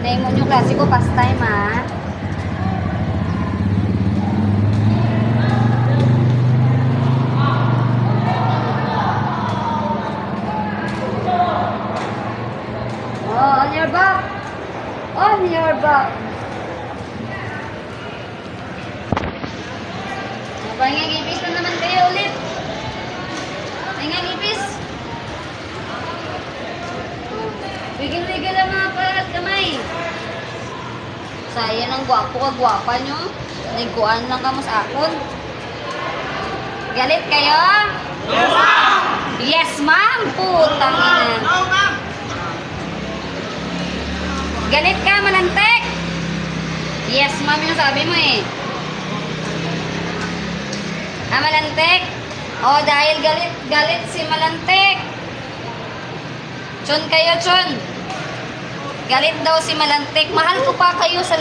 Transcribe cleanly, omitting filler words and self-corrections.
Naimon yung klase ko past time, ha? Oh, on your back. On your back. Pahingang ipis na naman kayo ulit. Pahingang ipis. Bigil-bigil ang mga parat kamay. Sayang ang gwapo-gwapa nyo. Nagkuhan lang ka mo sa akon. Galit kayo? Yes, ma'am! Yes, ma'am! Putang ina. No, ma'am! Galit ka, malantek? Yes, ma'am yung sabi mo eh. Ah, malantek? Oh, dahil galit si malantek. Chon kayo, chon. Galit daw si malantek. Mahal ko pa kayo sa